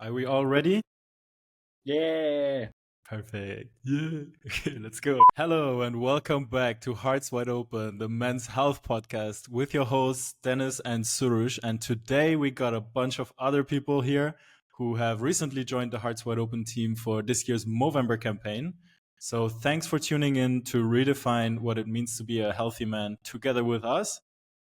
Are we all ready? Yeah. Perfect. Yeah. Okay, let's go. Hello and welcome back to Hearts Wide Open, the men's health podcast with your hosts, Dennis and Surush. And today we got a bunch of other people here who have recently joined the Hearts Wide Open team for this year's Movember campaign. So thanks for tuning in to redefine what it means to be a healthy man together with us.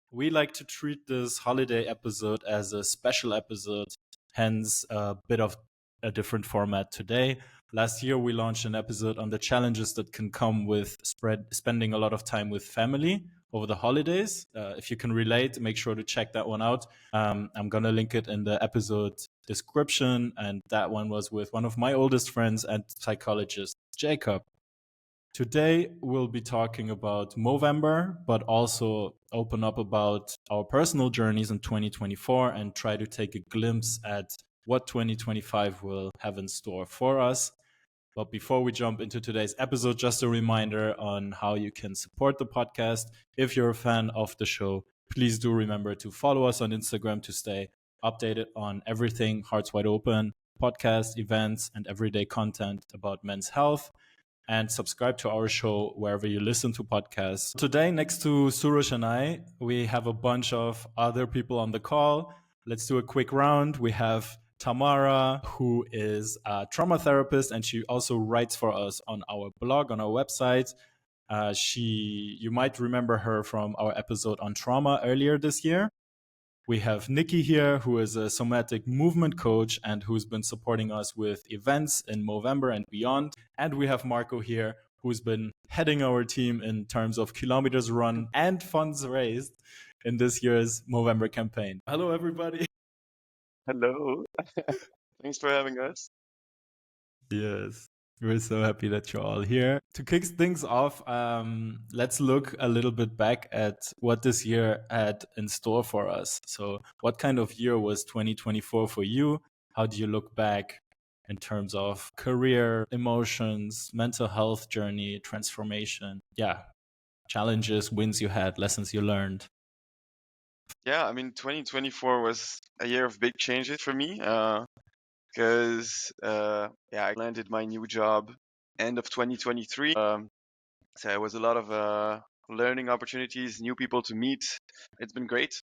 We like to treat this holiday episode as a special episode, hence a bit of a different format today. Last year, we launched an episode on the challenges that can come with spending a lot of time with family over the holidays. If you can relate, make sure to check that one out. I'm going to link it in the episode description. And that one was with one of my oldest friends and psychologist, Jacob. Today, we'll be talking about Movember, but also open up about our personal journeys in 2024 and try to take a glimpse at what 2025 will have in store for us. But before we jump into today's episode, just a reminder on how you can support the podcast. If you're a fan of the show, please do remember to follow us on Instagram to stay updated on everything Hearts Wide Open, podcast, events, and everyday content about men's health. And subscribe to our show wherever you listen to podcasts. Today, next to Suresh and I, we have a bunch of other people on the call. Let's do a quick round. We have Tamara, who is a trauma therapist, and she also writes for us on our blog, on our website. You might remember her from our episode on trauma earlier this year. We have Nikki here, who is a somatic movement coach and who's been supporting us with events in Movember and beyond. And we have Marco here, who's been heading our team in terms of kilometers run and funds raised in this year's Movember campaign. Hello, everybody. Hello. Thanks for having us. Yes. We're so happy that you're all here. To kick things off, let's look a little bit back at what this year had in store for us. So, what kind of year was 2024 for you? How do you look back in terms of career, emotions, mental health journey, transformation? Yeah, challenges, wins you had, lessons you learned. Yeah, I mean, 2024 was a year of big changes for me because I landed my new job end of 2023. So there was a lot of learning opportunities, new people to meet. It's been great.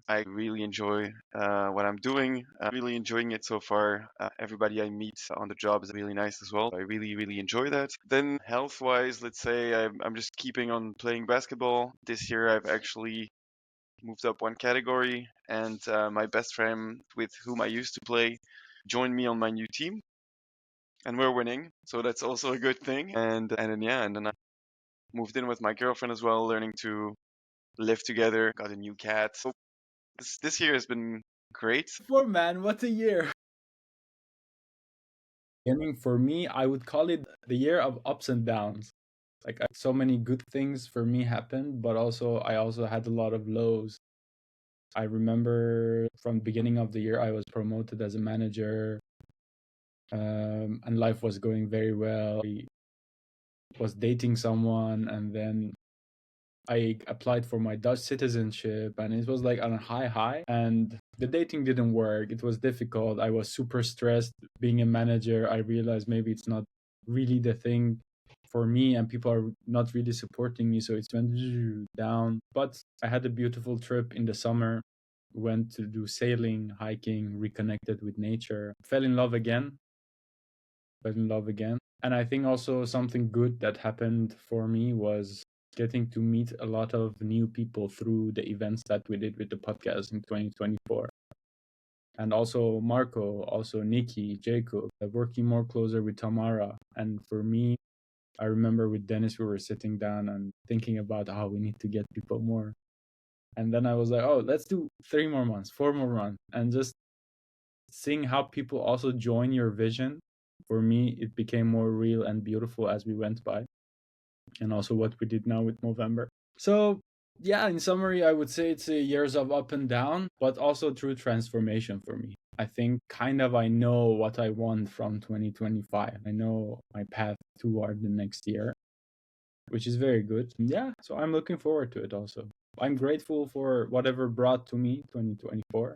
I really enjoy what I'm doing. I'm really enjoying it so far. Everybody I meet on the job is really nice as well. I really, really enjoy that. Then health-wise, let's say I'm just keeping on playing basketball. This year I've actually moved up one category, and my best friend with whom I used to play joined me on my new team, and we're winning, so that's also a good thing. And then I moved in with my girlfriend as well, learning to live together. Got a new cat. So this year has been great. Poor man, what a year. Beginning for me, I would call it the year of ups and downs. Like so many good things for me happened, but I also had a lot of lows. I remember from the beginning of the year, I was promoted as a manager, and life was going very well. I was dating someone, and then I applied for my Dutch citizenship, and it was like on a high, and the dating didn't work. It was difficult. I was super stressed being a manager. I realized maybe it's not really the thing for me, and people are not really supporting me, so it went down. But I had a beautiful trip in the summer, went to do sailing, hiking, reconnected with nature, fell in love again. And I think also something good that happened for me was getting to meet a lot of new people through the events that we did with the podcast in 2024. And also Marco, also Nikki, Jacob, working more closer with Tamara. And for me, I remember with Dennis, we were sitting down and thinking about how we need to get people more. And then I was like, oh, let's do 3 more months, 4 more months. And just seeing how people also join your vision, for me, it became more real and beautiful as we went by. And also what we did now with Movember. So yeah, in summary, I would say it's a years of up and down, but also true transformation for me. I think I know what I want from 2025. I know my path toward the next year, which is very good. Yeah, so I'm looking forward to it also. I'm grateful for whatever brought to me 2024.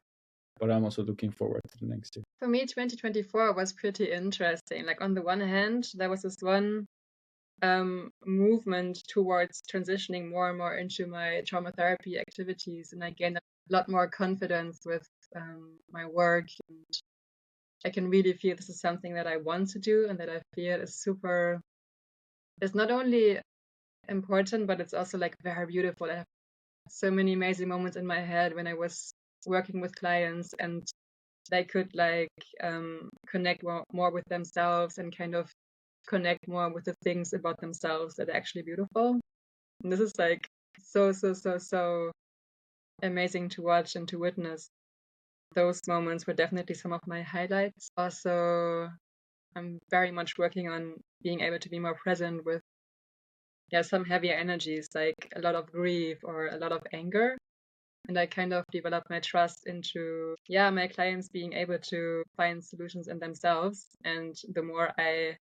but I'm also looking forward to the next year. For me, 2024 was pretty interesting. Like on the one hand, there was this one movement towards transitioning more and more into my trauma therapy activities, and I gained a lot more confidence with my work, and I can really feel this is something that I want to do and that I feel is super. It's not only important, but it's also like very beautiful. I have so many amazing moments in my head when I was working with clients and they could like connect more with themselves and kind of connect more with the things about themselves that are actually beautiful. And this is like so amazing to watch and to witness. Those moments were definitely some of my highlights. Also, I'm very much working on being able to be more present with some heavier energies, like a lot of grief or a lot of anger. And I kind of developed my trust into my clients being able to find solutions in themselves. And the more I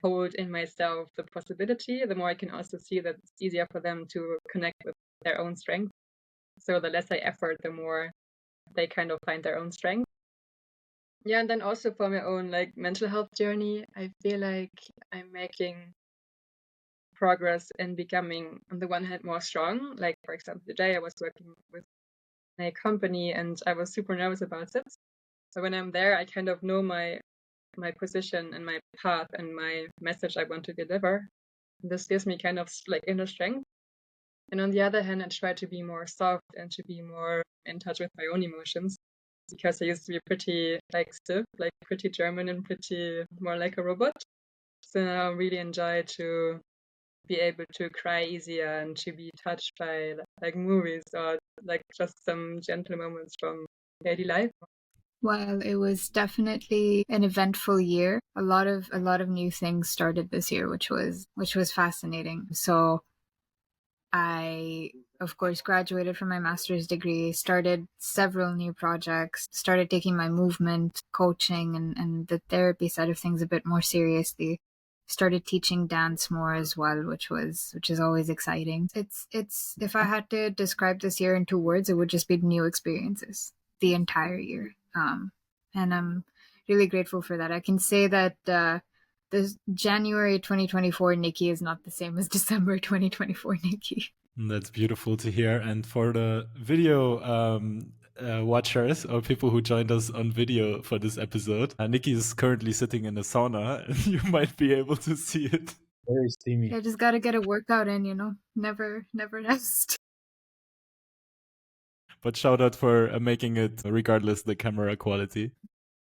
hold in myself the possibility, the more I can also see that it's easier for them to connect with their own strength. So the less I effort, the more they kind of find their own strength. Yeah, and then also for my own like mental health journey, I feel like I'm making progress in becoming, on the one hand, more strong. Like, for example, today I was working with a company and I was super nervous about it. So when I'm there, I kind of know my position and my path and my message I want to deliver. And this gives me kind of like inner strength. And on the other hand, I try to be more soft and to be more in touch with my own emotions, because I used to be pretty like stiff, like pretty German and pretty more like a robot. So now I really enjoy to be able to cry easier and to be touched by like movies or like just some gentle moments from daily life. Well, it was definitely an eventful year. A lot of new things started this year, which was fascinating. So I, of course, graduated from my master's degree, started several new projects, started taking my movement coaching and the therapy side of things a bit more seriously. Started teaching dance more as well, which is always exciting. It's if I had to describe this year in 2 words, it would just be new experiences the entire year. And I'm really grateful for that. I can say that the January 2024 Nikki is not the same as December 2024 Nikki. That's beautiful to hear. And for the video watchers or people who joined us on video for this episode, Nikki is currently sitting in a sauna and you might be able to see it. Very steamy. I just got to get a workout in, never rest. But shout out for making it regardless the camera quality.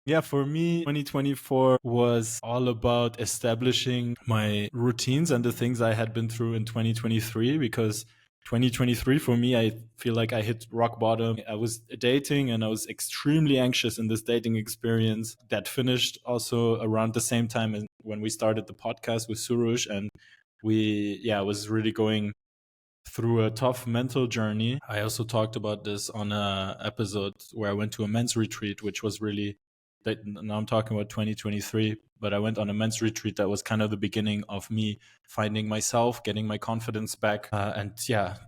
Yeah, for me, 2024 was all about establishing my routines and the things I had been through in 2023, because 2023 for me, I feel like I hit rock bottom. I was dating and I was extremely anxious in this dating experience that finished also around the same time as when we started the podcast with Surush. And was really going through a tough mental journey. I also talked about this on a episode where I went to a men's retreat, which was really now I'm talking about 2023, but I went on a men's retreat that was kind of the beginning of me finding myself, getting my confidence back, and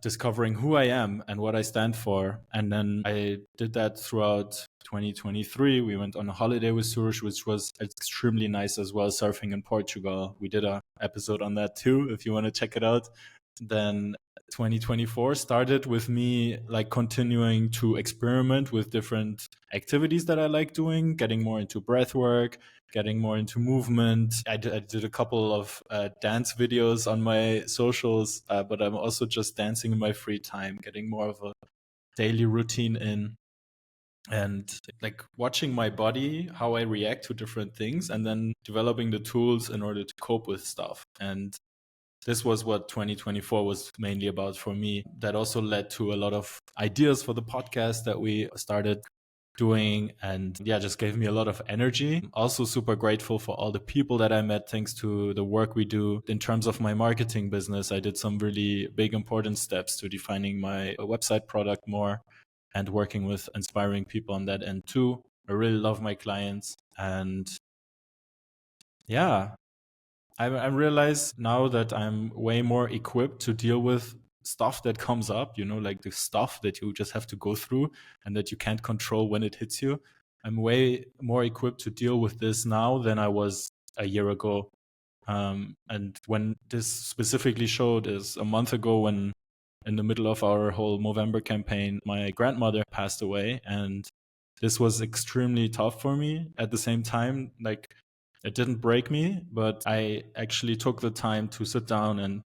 discovering who I am and what I stand for. And then I did that throughout 2023. We went on a holiday with Surush, which was extremely nice as well, surfing in Portugal. We did an episode on that too, if you want to check it out. Then 2024 started with me like continuing to experiment with different activities that I like doing, getting more into breath work, getting more into movement. I did a couple of dance videos on my socials, but I'm also just dancing in my free time, getting more of a daily routine in, and like watching my body, how I react to different things, and then developing the tools in order to cope with stuff. And this was what 2024 was mainly about for me. That also led to a lot of ideas for the podcast that we started doing, and just gave me a lot of energy. Also super grateful for all the people that I met thanks to the work we do. In terms of my marketing business, I did some really big important steps to defining my website product more and working with inspiring people on that end too. I really love my clients, and I realize now that I'm way more equipped to deal with stuff that comes up, like the stuff that you just have to go through and that you can't control when it hits you. I'm way more equipped to deal with this now than I was a year ago. And when this specifically showed is a month ago, when in the middle of our whole Movember campaign, my grandmother passed away, and this was extremely tough for me. At the same time, like, it didn't break me, but I actually took the time to sit down and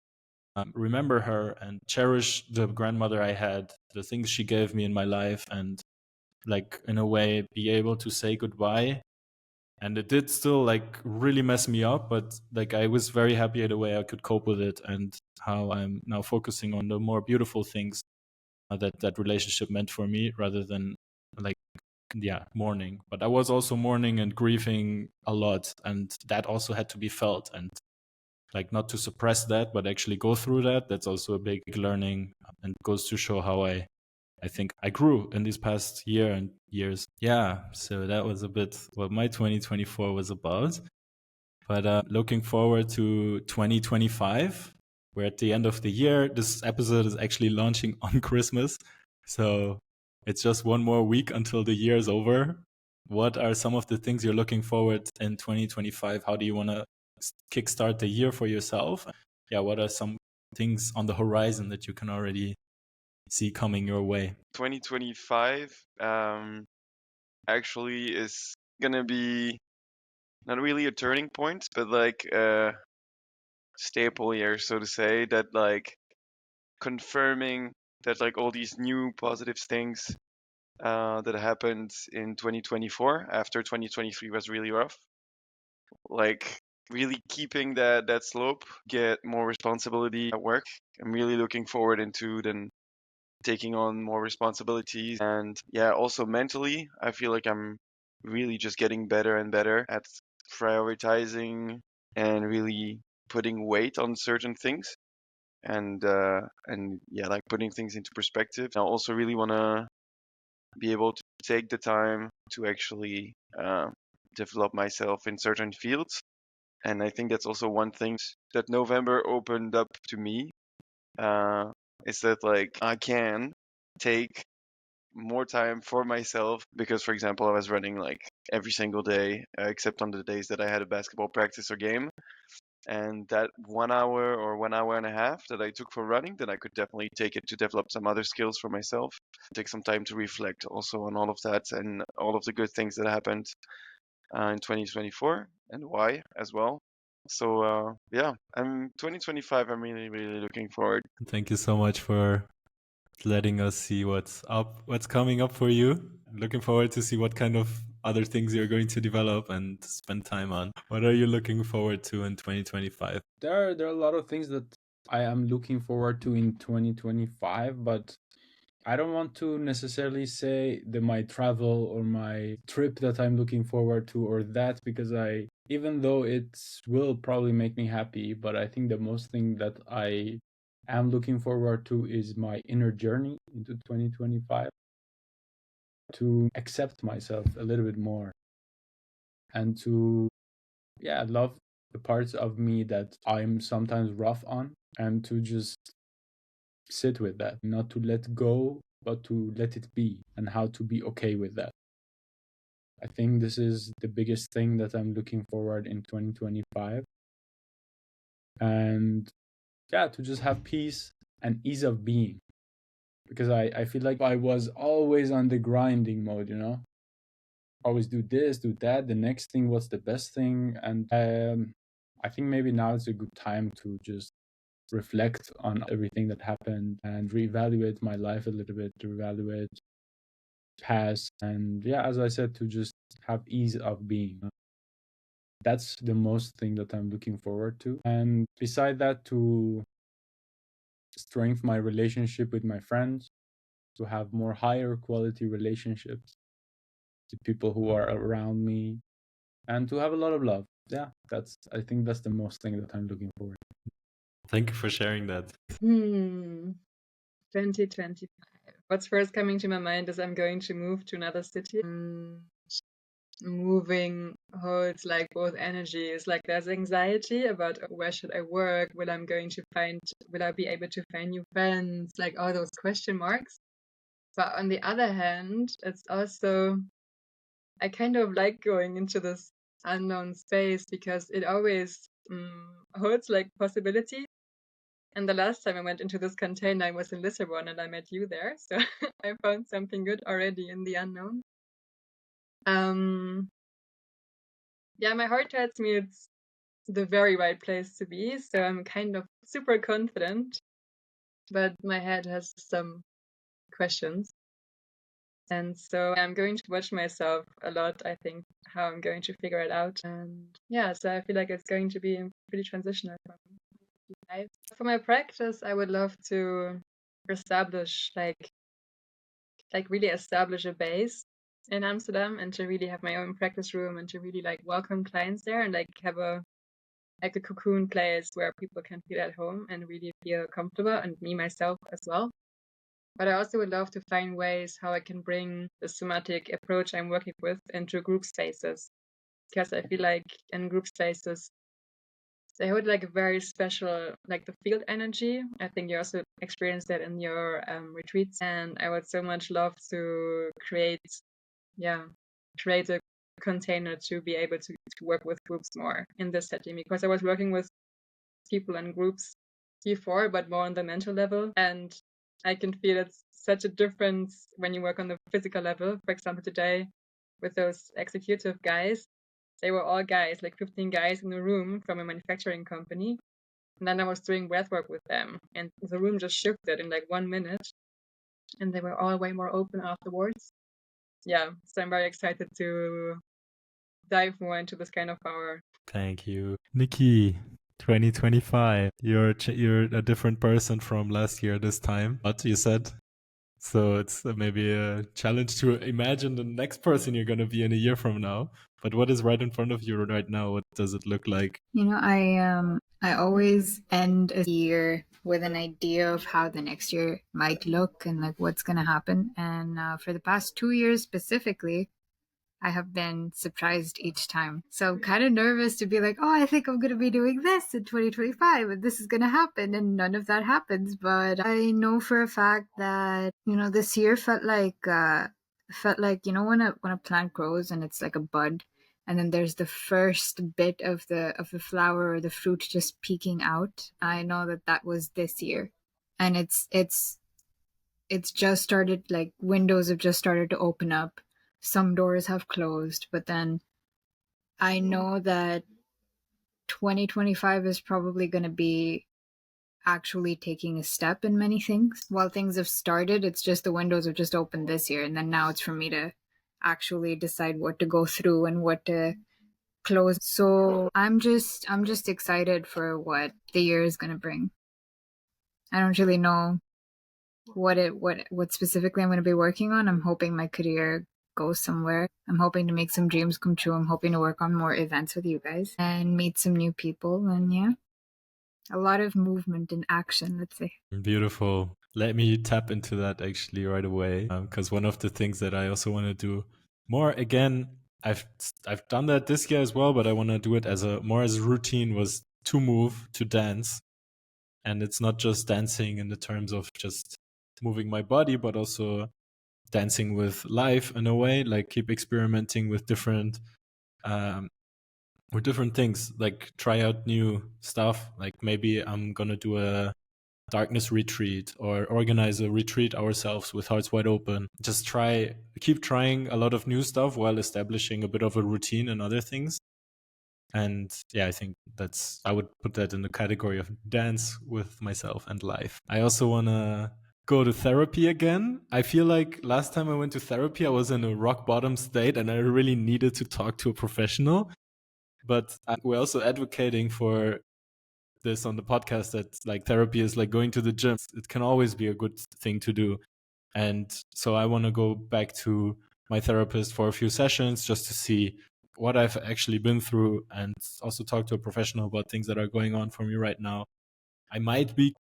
remember her and cherish the grandmother I had, the things she gave me in my life, and like in a way be able to say goodbye. And it did still like really mess me up, but like I was very happy at the way I could cope with it and how I'm now focusing on the more beautiful things that relationship meant for me, rather than like mourning. But I was also mourning and grieving a lot, and that also had to be felt, and like not to suppress that but actually go through that. That's also a big learning, and goes to show how I think I grew in these past year and years. Yeah, so that was a bit what my 2024 was about. But looking forward to 2025. We're at the end of the year. This episode is actually launching on Christmas. So it's just one more week until the year is over. What are some of the things you're looking forward in 2025? How do you want to kickstart the year for yourself? Yeah, what are some things on the horizon that you can already see coming your way? 2025 actually is gonna be not really a turning point, but like a staple year, so to say, that like confirming that like all these new positive things that happened in 2024 after 2023 was really rough. Like really keeping that slope, get more responsibility at work. I'm really looking forward into then taking on more responsibilities, and yeah, also mentally I feel like I'm really just getting better and better at prioritizing and really putting weight on certain things, and yeah, like putting things into perspective. I also really want to be able to take the time to actually develop myself in certain fields. And I think that's also one thing that November opened up to me, is that like I can take more time for myself, because for example I was running like every single day except on the days that I had a basketball practice or game, and that 1 hour or 1 hour and a half that I took for running, then I could definitely take it to develop some other skills for myself, take some time to reflect also on all of that and all of the good things that happened in 2024 and why as well. So yeah, I'm 2025. I'm really looking forward. Thank you so much for letting us see what's coming up for you. Looking forward to see what kind of other things you're going to develop and spend time on. What are you looking forward to in 2025? There are a lot of things that I am looking forward to in 2025, but I don't want to necessarily say that my travel or my trip that I'm looking forward to or that, because even though it will probably make me happy, but I think the most thing that I am looking forward to is my inner journey into 2025, to accept myself a little bit more and to, yeah, love the parts of me that I'm sometimes rough on, and to just sit with that, not to let go, but to let it be, and how to be okay with that. I think this is the biggest thing that I'm looking forward in 2025. And yeah, to just have peace and ease of being. Because I feel like I was always on the grinding mode, always do this, do that, the next thing, what's the best thing. And I think maybe now it's a good time to just reflect on everything that happened and reevaluate my life a little bit, to reevaluate past, and yeah, as I said, to just have ease of being. That's the most thing that I'm looking forward to. And beside that, to strengthen my relationship with my friends, to have more higher quality relationships with people who are around me, and to have a lot of love. Yeah, I think that's the most thing that I'm looking forward to. Thank you for sharing that. 2025. What's first coming to my mind is I'm going to move to another city. moving holds like both energies. Like there's anxiety about where should I work, will I be able to find new friends, like all those question marks. But on the other hand, it's also, I kind of like going into this unknown space because it always holds like possibility. And the last time I went into this container, I was in Lisbon and I met you there. So I found something good already in the unknown. Yeah, my heart tells me it's the very right place to be. So I'm kind of super confident, but my head has some questions. And so I'm going to watch myself a lot, I think, how I'm going to figure it out. And yeah, so I feel like it's going to be pretty transitional for me. For my practice, I would love to establish really establish a base in Amsterdam and to really have my own practice room and to really like welcome clients there and like have a cocoon place where people can feel at home and really feel comfortable, and me myself as well. But I also would love to find ways how I can bring the somatic approach I'm working with into group spaces, because I feel like in group spaces they hold like a very special, like the field energy. I think you also experienced that in your retreats, and I would so much love to create a container to be able to work with groups more in this setting, because I was working with people in groups before, but more on the mental level. And I can feel it's such a difference when you work on the physical level. For example, today with those executive guys, they were all guys, like 15 guys in a room from a manufacturing company. And then I was doing breathwork with them, and the room just shifted in like 1 minute, and they were all way more open afterwards. Yeah, so I'm very excited to dive more into this kind of power. Thank you. Nikki, 2025. You're a different person from last year this time. What you said? So it's maybe a challenge to imagine the next person you're going to be in a year from now. But what is right in front of you right now? What does it look like? You know, I always end a year with an idea of how the next year might look and like what's going to happen. And for the past 2 years specifically, I have been surprised each time. So I'm kind of nervous to be like, oh, I think I'm going to be doing this in 2025 and this is going to happen. And none of that happens. But I know for a fact that, you know, this year felt like, you know, when a plant grows and it's like a bud, and then there's the first bit of the flower or the fruit just peeking out. I know that was this year. And it's just started, like windows have just started to open up. Some doors have closed, but then I know that 2025 is probably going to be actually taking a step in many things. While things have started, it's just the windows have just opened this year, and then now it's for me to actually decide what to go through and what to close. So I'm just excited for what the year is going to bring. I don't really know what specifically I'm going to be working on. I'm hoping my career goes somewhere. I'm hoping to make some dreams come true. I'm hoping to work on more events with you guys and meet some new people. And yeah, a lot of movement and action, let's say. Beautiful. Let me tap into that actually right away, because one of the things that I also want to do more, again, I've done that this year as well, but I want to do it as a routine, was to move, to dance. And it's not just dancing in the terms of just moving my body, but also dancing with life in a way, like keep experimenting with different things, like try out new stuff. Like maybe I'm gonna do a darkness retreat or organize a retreat ourselves with Hearts Wide Open. Just keep trying a lot of new stuff while establishing a bit of a routine and other things. And yeah, I think I would put that in the category of dance with myself and life. I also want to go to therapy again. I feel like last time I went to therapy, I was in a rock bottom state and I really needed to talk to a professional. But we're also advocating for this on the podcast, that like therapy is like going to the gym. It can always be a good thing to do. And so I want to go back to my therapist for a few sessions just to see what I've actually been through, and also talk to a professional about things that are going on for me right now. I might be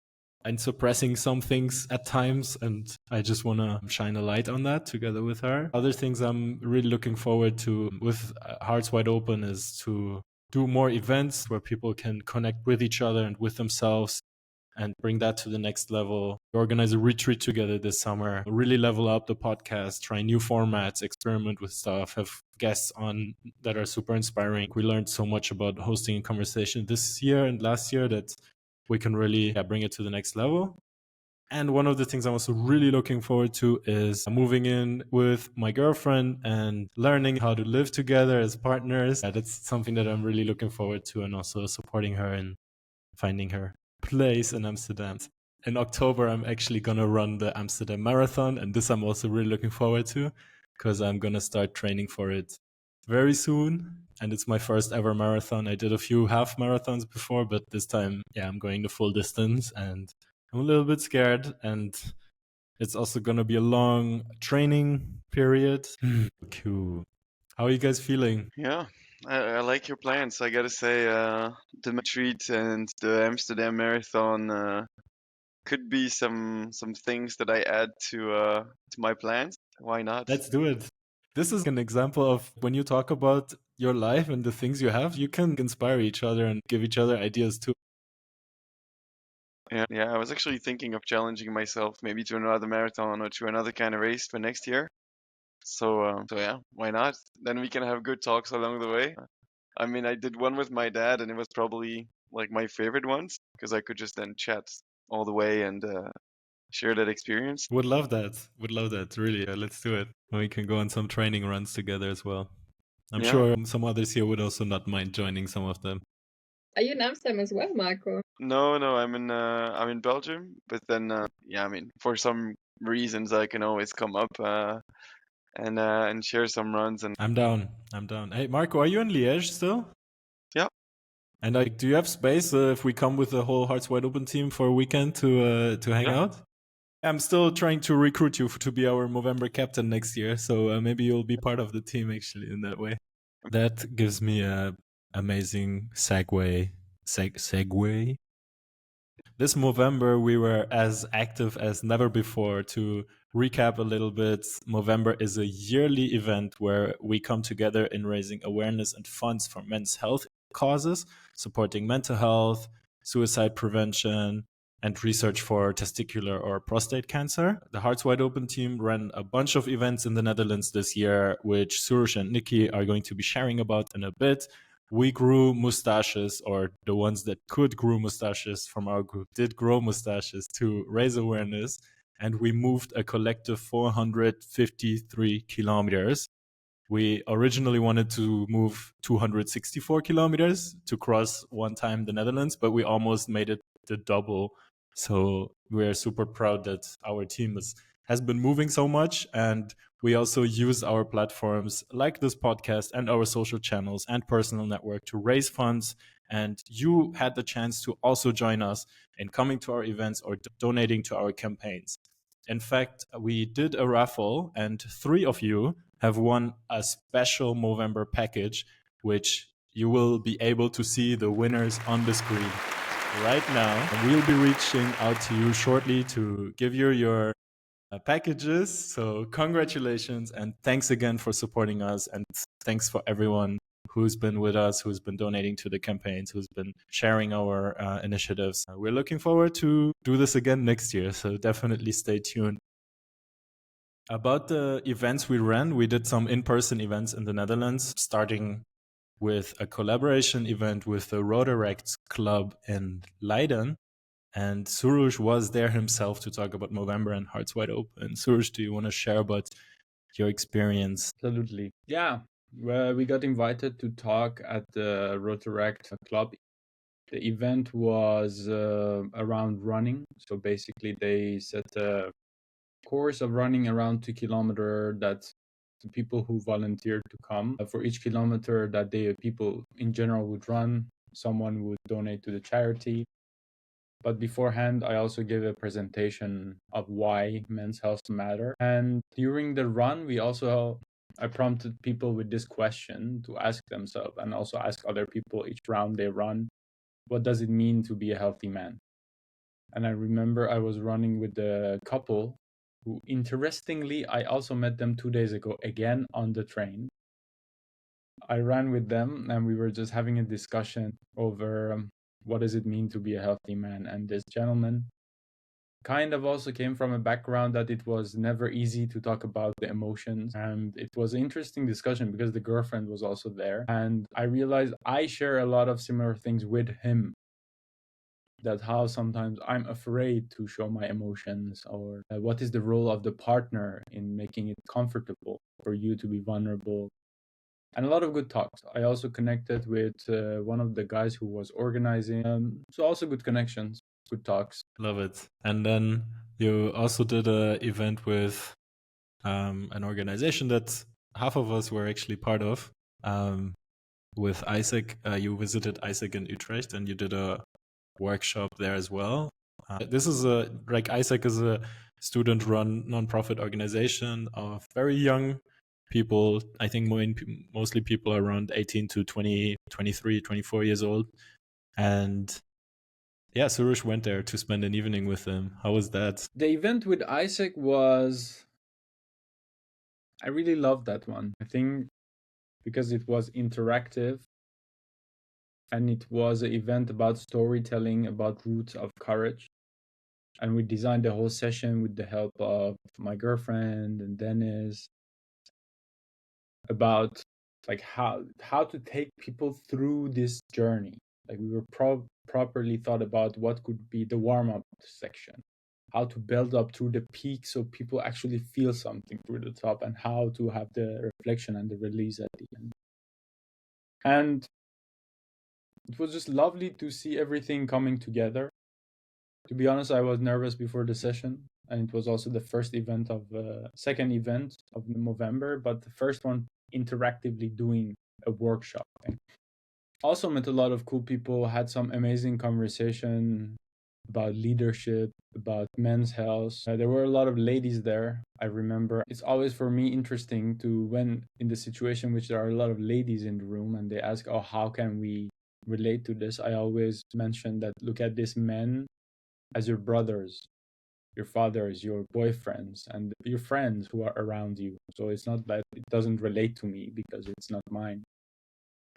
and suppressing some things at times. And I just want to shine a light on that together with her. Other things I'm really looking forward to with Hearts Wide Open is to do more events where people can connect with each other and with themselves and bring that to the next level. Organize a retreat together this summer, really level up the podcast, try new formats, experiment with stuff, have guests on that are super inspiring. We learned so much about hosting a conversation this year and last year that we can really bring it to the next level. And one of the things I'm also really looking forward to is moving in with my girlfriend and learning how to live together as partners. That's something that I'm really looking forward to, and also supporting her in finding her place in Amsterdam. In October, I'm actually going to run the Amsterdam Marathon, and this I'm also really looking forward to because I'm going to start training for it very soon. And it's my first ever marathon. I did a few half marathons before, but this time, I'm going the full distance, and I'm a little bit scared. And it's also going to be a long training period. Cool. How are you guys feeling? Yeah, I like your plans. I gotta say, the retreat and the Amsterdam Marathon could be some things that I add to my plans. Why not? Let's do it. This is an example of when you talk about your life and the things you have, you can inspire each other and give each other ideas too. Yeah, I was actually thinking of challenging myself maybe to another marathon or to another kind of race for next year. So yeah, why not? Then we can have good talks along the way. I mean, I did one with my dad, and it was probably like my favorite ones because I could just then chat all the way and share that experience. Would love that. Would love that. Really. Let's do it. We can go on some training runs together as well. I'm Yeah. sure some others here would also not mind joining some of them. Are you in Amsterdam as well, Marco? No, I'm in Belgium, but then yeah, I mean, for some reasons I can always come up and share some runs and I'm down. I'm down. Hey, Marco, are you in Liège still? yeah. And do you have space if we come with the whole Hearts Wide Open team for a weekend to hang Yeah. out? I'm still trying to recruit you to be our Movember captain next year, so maybe you'll be part of the team actually in that way. That gives me a amazing segue. Segue. This Movember, we were as active as never before. To recap a little bit, Movember is a yearly event where we come together in raising awareness and funds for men's health causes, supporting mental health, suicide prevention, and research for testicular or prostate cancer. The Hearts Wide Open team ran a bunch of events in the Netherlands this year, which Suresh and Nikki are going to be sharing about in a bit. We grew mustaches, or the ones that could grow mustaches from our group did grow mustaches to raise awareness. And we moved a collective 453 kilometers. We originally wanted to move 264 kilometers to cross one time the Netherlands, but we almost made it the double. So we're super proud that our team has been moving so much. And we also use our platforms like this podcast and our social channels and personal network to raise funds. And you had the chance to also join us in coming to our events or donating to our campaigns. In fact, we did a raffle, and 3 of you have won a special Movember package, which you will be able to see the winners on the screen right now. And we'll be reaching out to you shortly to give you your packages. So congratulations, and thanks again for supporting us, and thanks for everyone who's been with us, who's been donating to the campaigns, who's been sharing our initiatives. We're looking forward to do this again next year, so definitely stay tuned. About the events we ran, we did some in-person events in the Netherlands, starting with a collaboration event with the Rotaract Club in Leiden. And Surush was there himself to talk about Movember and Hearts Wide Open. Surush, do you want to share about your experience? Absolutely. Yeah. Well, we got invited to talk at the Rotaract Club. The event was around running. So basically, they set a course of running around 2 kilometers that the people who volunteered to come for each kilometer that people in general would run, someone would donate to the charity. But beforehand, I also gave a presentation of why men's health matter. And during the run, I prompted people with this question to ask themselves and also ask other people each round they run, what does it mean to be a healthy man? And I remember I was running with a couple who, interestingly, I also met them 2 days ago, again on the train. I ran with them and we were just having a discussion over what does it mean to be a healthy man. And this gentleman kind of also came from a background that it was never easy to talk about the emotions. And it was an interesting discussion because the girlfriend was also there. And I realized I share a lot of similar things with him. That how sometimes I'm afraid to show my emotions, or what is the role of the partner in making it comfortable for you to be vulnerable. And a lot of good talks. I also connected with one of the guys who was organizing. So also good connections, good talks. Love it. And then you also did an event with an organization that half of us were actually part of. With Isaac, you visited Isaac in Utrecht and you did a workshop there as well. This is like Isaac is a student-run nonprofit organization of very young people. I think mostly people around 18 to 20, 23, 24 years old. And yeah, Surush went there to spend an evening with them. How was that? The event with Isaac was, I really loved that one. I think because it was interactive and it was an event about storytelling, about roots of courage. And we designed the whole session with the help of my girlfriend and Dennis about like how to take people through this journey. Like we were properly thought about what could be the warm-up section, how to build up through the peak so people actually feel something through the top, and how to have the reflection and the release at the end. And it was just lovely to see everything coming together. To be honest, I was nervous before the session, and it was also the second event of Movember, but the first one interactively doing a workshop thing. Also met a lot of cool people, had some amazing conversation about leadership, about men's health. There were a lot of ladies there. I remember it's always for me interesting to, when in the situation which there are a lot of ladies in the room and they ask, oh, how can we relate to this? I always mention that look at these men as your brothers, your fathers, your boyfriends, and your friends who are around you. So it's not that it doesn't relate to me because it's not mine.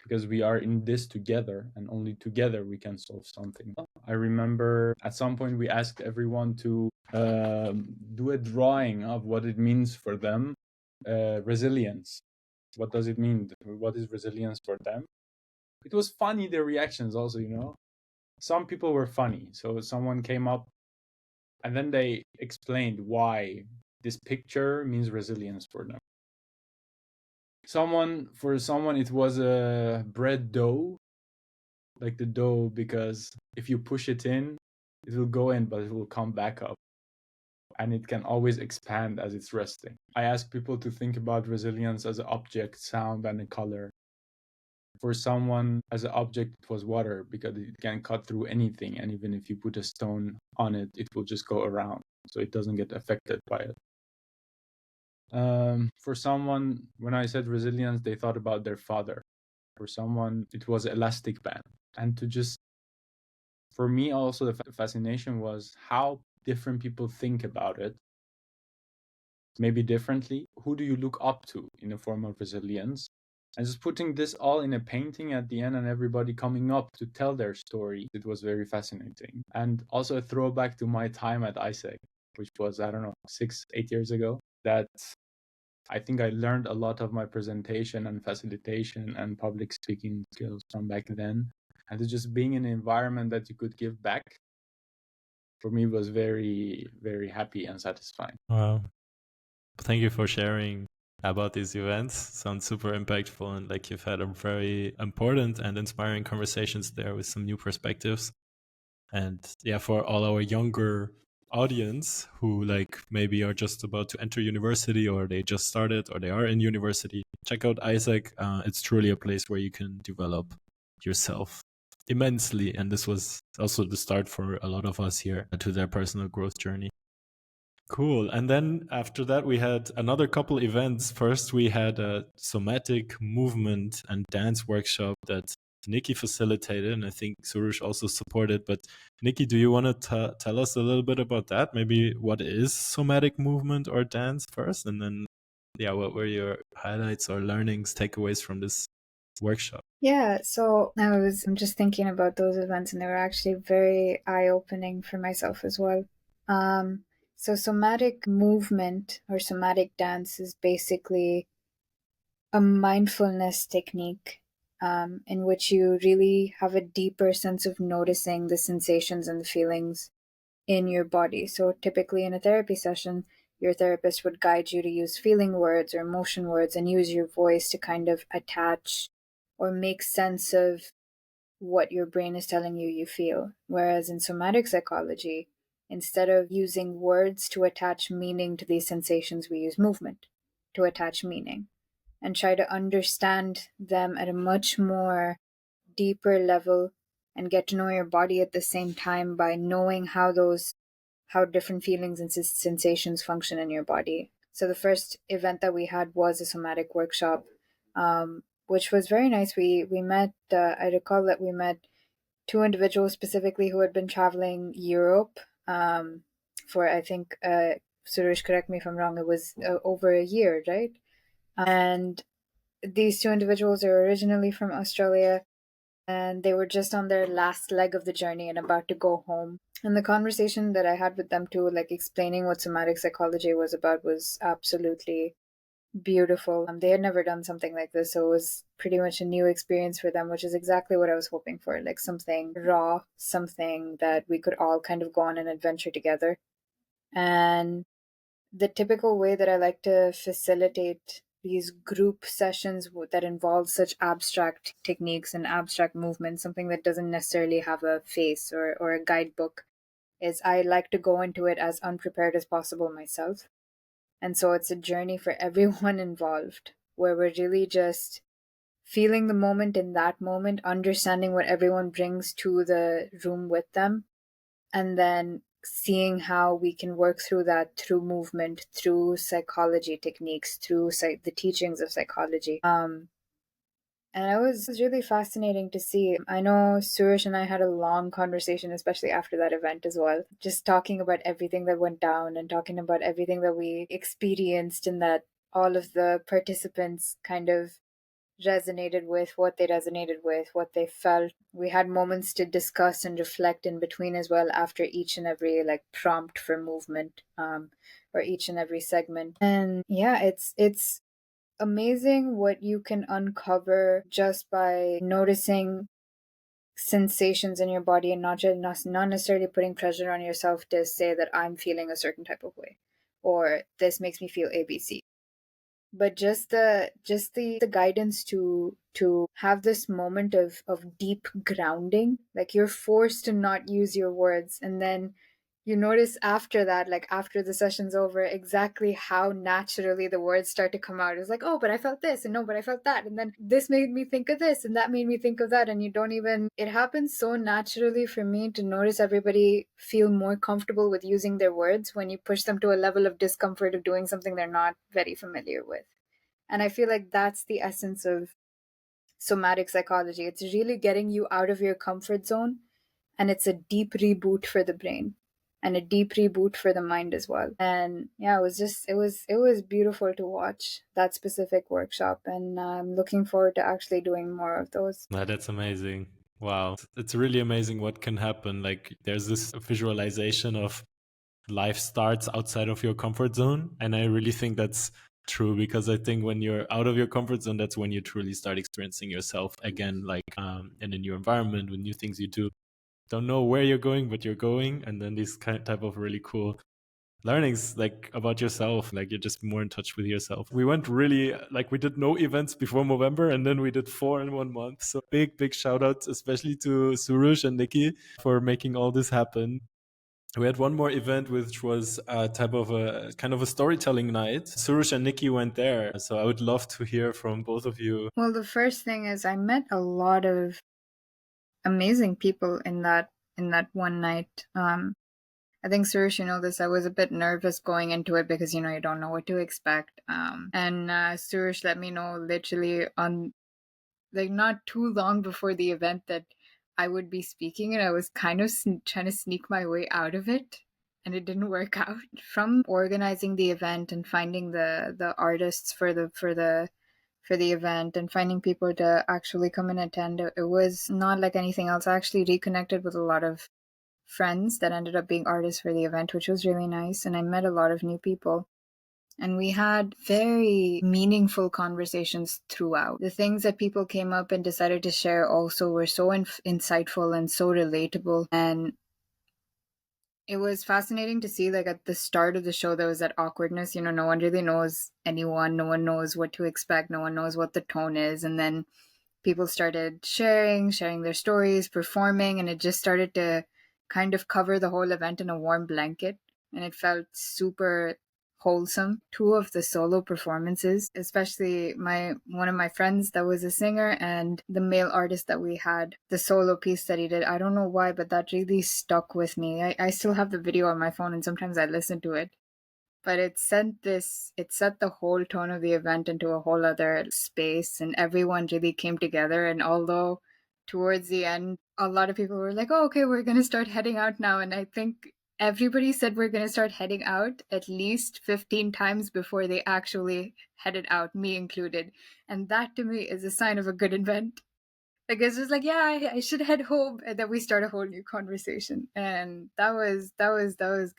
Because we are in this together, and only together we can solve something. I remember at some point we asked everyone to do a drawing of what it means for them, resilience. What does it mean? What is resilience for them? It was funny, the reactions also, you know. Some people were funny. So someone came up and then they explained why this picture means resilience for them. For someone, it was a bread dough, like the dough, because if you push it in, it will go in, but it will come back up. And it can always expand as it's resting. I ask people to think about resilience as an object, sound, and a color. For someone, as an object, it was water, because it can cut through anything. And even if you put a stone on it, it will just go around. So it doesn't get affected by it. For someone, when I said resilience, they thought about their father. For someone, it was elastic band. And to just, for me also, the fascination was how different people think about it. Maybe differently. Who do you look up to in a form of resilience? And just putting this all in a painting at the end and everybody coming up to tell their story, it was very fascinating. And also a throwback to my time at Isaac, which was, 6-8 years ago, that I think I learned a lot of my presentation and facilitation and public speaking skills from back then. And just being in an environment that you could give back, for me, was very, very happy and satisfying. Wow. Thank you for sharing about these events. Sounds super impactful, and like you've had a very important and inspiring conversations there with some new perspectives. And yeah, for all our younger audience who like maybe are just about to enter university, or they just started, or they are in university, check out Isaac. It's truly a place where you can develop yourself immensely. And this was also the start for a lot of us here to their personal growth journey. Cool. And then after that, we had another couple events. First, we had a somatic movement and dance workshop that Nikki facilitated, and I think Surush also supported. But Nikki, do you want to tell us a little bit about that? Maybe what is somatic movement or dance first, and then what were your highlights or learnings, takeaways from this workshop? Yeah, so I'm just thinking about those events, and they were actually very eye-opening for myself as well. So somatic movement or somatic dance is basically a mindfulness technique in which you really have a deeper sense of noticing the sensations and the feelings in your body. So typically in a therapy session, your therapist would guide you to use feeling words or emotion words and use your voice to kind of attach or make sense of what your brain is telling you feel. Whereas in somatic psychology, instead of using words to attach meaning to these sensations, we use movement to attach meaning and try to understand them at a much more deeper level and get to know your body at the same time by knowing how different feelings and sensations function in your body. So the first event that we had was a somatic workshop, which was very nice. We met. I recall that we met two individuals specifically who had been traveling Europe for, I think, Suresh, correct me if I'm wrong, it was over a year, right? And these two individuals are originally from Australia, and they were just on their last leg of the journey and about to go home. And the conversation that I had with them too, like explaining what somatic psychology was about, was absolutely beautiful. They had never done something like this, so it was pretty much a new experience for them, which is exactly what I was hoping for, like something raw, something that we could all kind of go on an adventure together. And the typical way that I like to facilitate these group sessions that involve such abstract techniques and abstract movements, something that doesn't necessarily have a face or a guidebook, is I like to go into it as unprepared as possible myself. And so it's a journey for everyone involved, where we're really just feeling the moment in that moment, understanding what everyone brings to the room with them, and then seeing how we can work through that through movement, through psychology techniques, through the teachings of psychology. And it was really fascinating to see. I know Suresh and I had a long conversation, especially after that event as well, just talking about everything that went down and talking about everything that we experienced, and that all of the participants kind of resonated with, what they felt. We had moments to discuss and reflect in between as well after each and every like prompt for movement, or each and every segment. And yeah, it's amazing what you can uncover just by noticing sensations in your body, and not necessarily putting pressure on yourself to say that I'm feeling a certain type of way or this makes me feel ABC, but just the guidance to have this moment of deep grounding. Like you're forced to not use your words, and then you notice after that, like after the session's over, exactly how naturally the words start to come out. It's like, oh, but I felt this, and no, but I felt that, and then this made me think of this, and that made me think of that, and you don't even, it happens so naturally for me to notice everybody feel more comfortable with using their words when you push them to a level of discomfort of doing something they're not very familiar with. And I feel like that's the essence of somatic psychology. It's really getting you out of your comfort zone, and it's a deep reboot for the brain and a deep reboot for the mind as well. And yeah, it was beautiful to watch that specific workshop, and I'm looking forward to actually doing more of those. That's amazing. Wow. It's really amazing what can happen. Like there's this visualization of life starts outside of your comfort zone. And I really think that's true, because I think when you're out of your comfort zone, that's when you truly start experiencing yourself again, like in a new environment, with new things you do. Don't know where you're going, but you're going. And then these type of really cool learnings like about yourself, like you're just more in touch with yourself. We went really, like we did no events before Movember, and then we did 4 in 1 month. So big shout out especially to Surush and Nikki for making all this happen. We had one more event, which was a type of a kind of a storytelling night. Surush and Nikki went there, so I would love to hear from both of you. Well, the first thing is I met a lot of amazing people in that one night. I think, Suresh, you know this, I was a bit nervous going into it because, you don't know what to expect. And Suresh let me know literally on like not too long before the event that I would be speaking, and I was kind of trying to sneak my way out of it, and it didn't work out. From organizing the event and finding the artists for the event and finding people to actually come and attend, it was not like anything else. I actually reconnected with a lot of friends that ended up being artists for the event, which was really nice, and I met a lot of new people. And we had very meaningful conversations throughout. The things that people came up and decided to share also were so insightful and so relatable. And it was fascinating to see, like, at the start of the show, there was that awkwardness. You know, no one really knows anyone. No one knows what to expect. No one knows what the tone is. And then people started sharing their stories, performing, and it just started to kind of cover the whole event in a warm blanket. And it felt super wholesome. Two of the solo performances, especially one of my friends that was a singer, and the male artist that we had, the solo piece that he did, I don't know why, but that really stuck with me. I still have the video on my phone, and sometimes I listen to it. But it set the whole tone of the event into a whole other space, and everyone really came together. And although towards the end a lot of people were like, oh, okay, we're going to start heading out now, and I think everybody said we're going to start heading out at least 15 times before they actually headed out, me included. And that to me is a sign of a good event. Like, it's just like, yeah, I should head home, and then we start a whole new conversation. And that was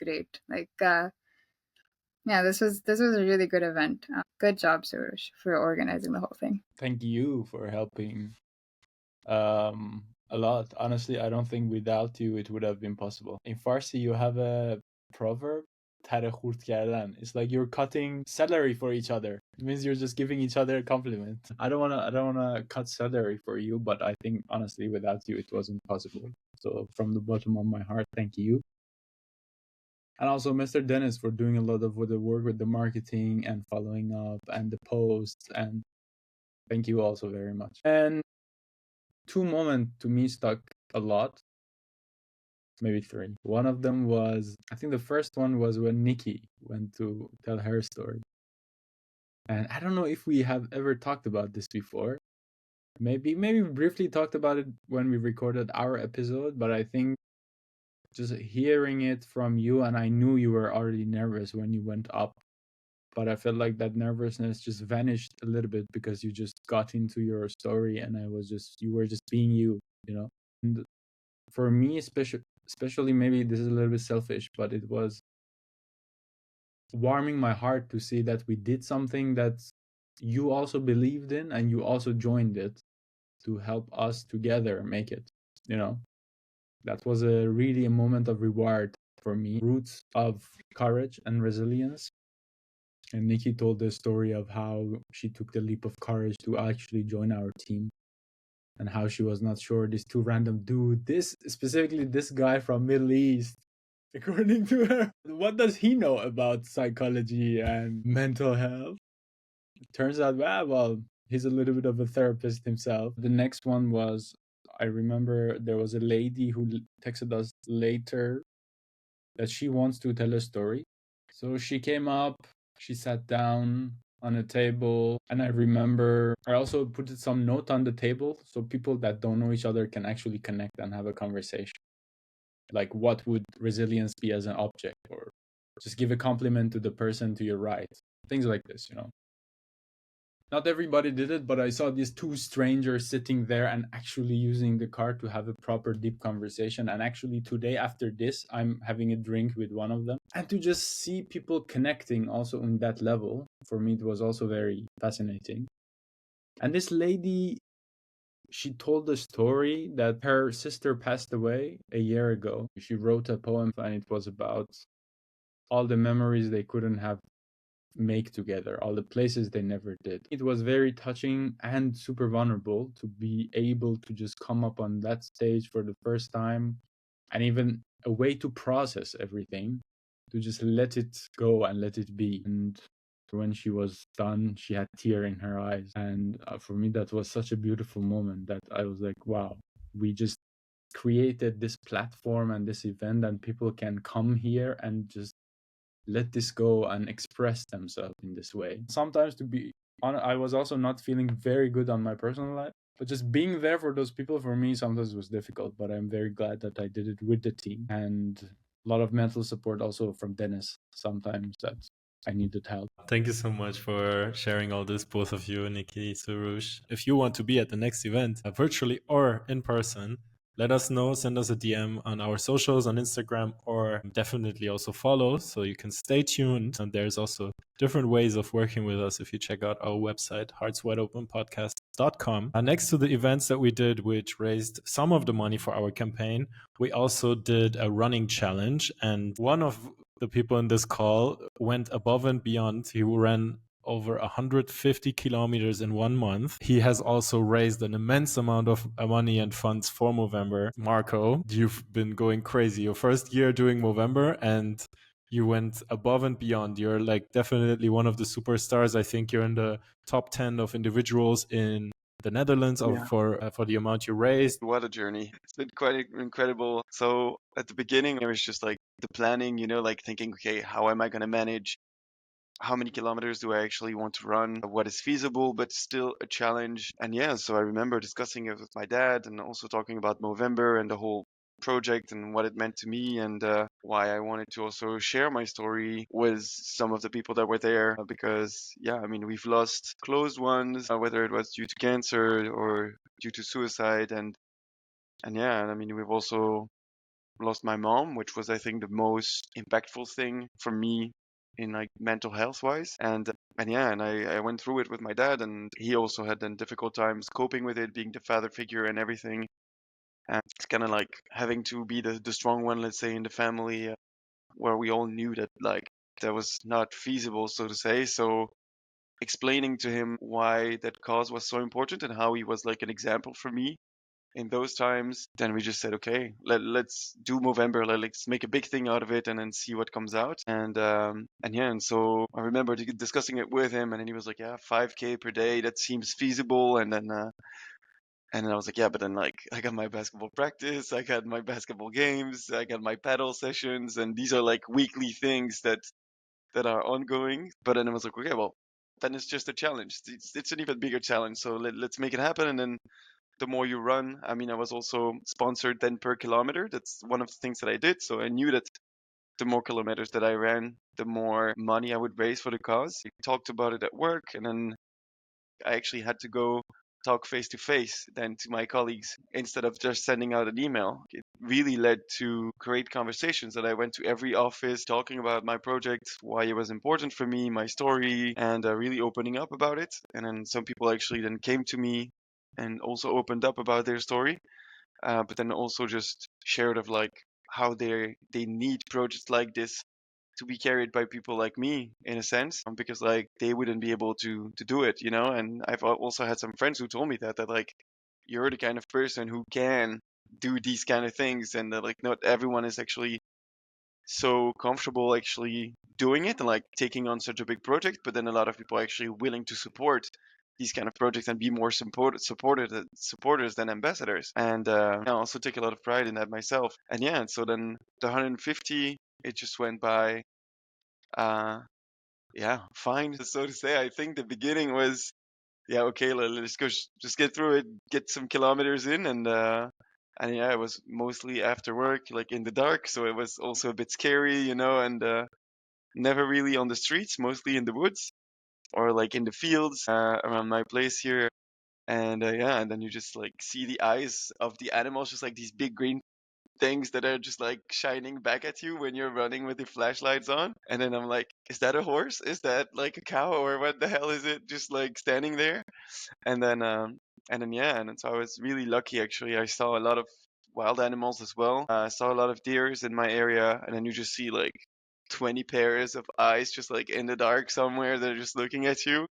great. Like, yeah, this was a really good event. Good job, Suresh, for organizing the whole thing. Thank you for helping a lot. Honestly, I don't think without you it would have been possible. In Farsi, you have a proverb, "Tare khurd kardan." It's like you're cutting celery for each other. It means you're just giving each other a compliment. I don't wanna cut celery for you, but I think honestly without you it wasn't possible. So from the bottom of my heart, thank you. And also Mr. Dennis for doing a lot of the work with the marketing and following up and the posts. And thank you also very much. And two moments to me stuck a lot, maybe three. One of them was, I think the first one was when Nikki went to tell her story. And I don't know if we have ever talked about this before. Maybe we briefly talked about it when we recorded our episode, but I think just hearing it from you, and I knew you were already nervous when you went up, but I felt like that nervousness just vanished a little bit because you just got into your story, and you were just being you know. And for me, especially maybe this is a little bit selfish, but it was warming my heart to see that we did something that you also believed in and you also joined it to help us together make it, That was really a moment of reward for me. Roots of courage and resilience. And Nikki told the story of how she took the leap of courage to actually join our team, and how she was not sure these two random dudes, specifically this guy from Middle East, according to her, what does he know about psychology and mental health? It turns out, well, he's a little bit of a therapist himself. The next one was, I remember there was a lady who texted us later that she wants to tell a story. So she came up, she sat down on a table, and I remember I also put some note on the table so people that don't know each other can actually connect and have a conversation. Like, what would resilience be as an object? Or just give a compliment to the person to your right. Things like this, Not everybody did it, but I saw these two strangers sitting there and actually using the card to have a proper deep conversation. And actually today after this, I'm having a drink with one of them. And to just see people connecting also on that level, for me, it was also very fascinating. And this lady, she told the story that her sister passed away a year ago. She wrote a poem, and it was about all the memories they couldn't have make together, all the places they never did. It was very touching and super vulnerable to be able to just come up on that stage for the first time, and even a way to process everything, to just let it go and let it be. And when she was done, she had tear in her eyes, and for me that was such a beautiful moment that I was like, wow, we just created this platform and this event, and people can come here and just let this go and express themselves in this way. Sometimes, to be honest, I was also not feeling very good on my personal life. But just being there for those people for me sometimes was difficult, but I'm very glad that I did it with the team, and a lot of mental support also from Dennis sometimes that I needed help. Thank you so much for sharing all this, both of you, Nikki, Surush. If you want to be at the next event, virtually or in person, let us know. Send us a DM on our socials on Instagram, or definitely also follow so you can stay tuned. And there's also different ways of working with us if you check out our website, heartswideopenpodcast.com. Next to the events that we did, which raised some of the money for our campaign, we also did a running challenge. And one of the people in this call went above and beyond. He ran over 150 kilometers in 1 month. He has also raised an immense amount of money and funds for Movember. Marco, you've been going crazy. Your first year doing Movember, and you went above and beyond. You're like definitely one of the superstars. I think you're in the top 10 of individuals in the Netherlands for the amount you raised. What a journey. It's been quite incredible. So at the beginning, it was just like the planning, like thinking, okay, how am I going to manage? How many kilometers do I actually want to run? What is feasible, but still a challenge? And yeah, so I remember discussing it with my dad and also talking about Movember and the whole project and what it meant to me, and why I wanted to also share my story with some of the people that were there, because yeah, I mean, we've lost close ones, whether it was due to cancer or due to suicide, and yeah, I mean, we've also lost my mom, which was, I think, the most impactful thing for me in like mental health wise. And yeah, and I went through it with my dad, and he also had then difficult times coping with it, being the father figure and everything. And it's kind of like having to be the strong one, let's say, in the family, where we all knew that like that was not feasible, so to say. So explaining to him why that cause was so important and how he was like an example for me in those times, then we just said, okay, let's do Movember, let's make a big thing out of it and then see what comes out. And yeah, and so I remember discussing it with him, and then he was like, yeah, 5K per day, that seems feasible. And then I was like, yeah, but then like I got my basketball practice, I got my basketball games, I got my paddle sessions, and these are like weekly things that are ongoing. But then I was like, okay, well, then it's just a challenge. It's an even bigger challenge. So let's make it happen. And then the more you run, I mean, I was also sponsored then per kilometer. That's one of the things that I did. So I knew that the more kilometers that I ran, the more money I would raise for the cause. We talked about it at work, and then I actually had to go talk face to face then to my colleagues instead of just sending out an email. It really led to great conversations that I went to every office talking about my project, why it was important for me, my story, and really opening up about it. And then some people actually then came to me and also opened up about their story, but then also just shared of like how they need projects like this to be carried by people like me in a sense, because like they wouldn't be able to do it, and I've also had some friends who told me that like you're the kind of person who can do these kind of things, and that like not everyone is actually so comfortable actually doing it and like taking on such a big project, but then a lot of people are actually willing to support these kind of projects and be more supporters than ambassadors. And I also take a lot of pride in that myself. And yeah, so then the 150, it just went by yeah, fine, so to say. I think the beginning was, yeah, okay, let's go, just get through it, get some kilometers in, and yeah, it was mostly after work, like in the dark, so it was also a bit scary, and never really on the streets, mostly in the woods or like in the fields around my place here. And yeah, and then you just like see the eyes of the animals, just like these big green things that are just like shining back at you when you're running with your flashlights on. And then I'm like, is that a horse? Is that like a cow, or what the hell is it? Just like standing there. And then yeah, and then so I was really lucky actually. I saw a lot of wild animals as well. I saw a lot of deers in my area, and then you just see like 20 pairs of eyes just like in the dark somewhere. They're just looking at you.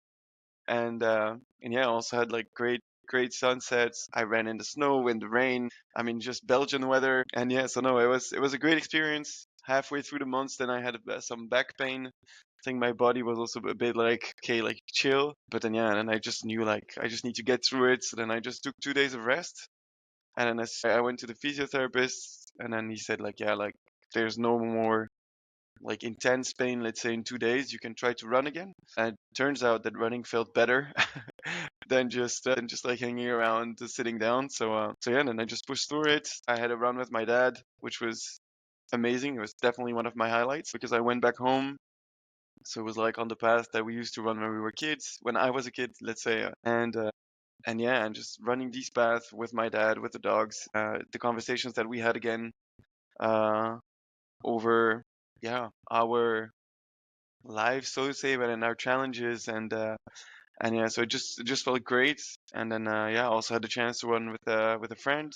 And yeah, I also had like great sunsets. I ran in the snow, in the rain. I mean, just Belgian weather. And yeah, so no, it was a great experience. Halfway through the months, then I had some back pain. I think my body was also a bit like, okay, like chill. But then yeah, and I just knew like I just need to get through it. So then I just took 2 days of rest, and then I went to the physiotherapist, and then he said like, yeah, like there's no more like intense pain, let's say in 2 days, you can try to run again. And it turns out that running felt better. than just like hanging around, sitting down. So yeah, and then I just pushed through it. I had a run with my dad, which was amazing. It was definitely one of my highlights because I went back home. So it was like on the path that we used to run when we were kids, when I was a kid, let's say, and yeah, and just running these paths with my dad, with the dogs, the conversations that we had again uh, over, yeah, our lives, so to say, but in our challenges, and yeah, so it just felt great. And then yeah, I also had the chance to run with a friend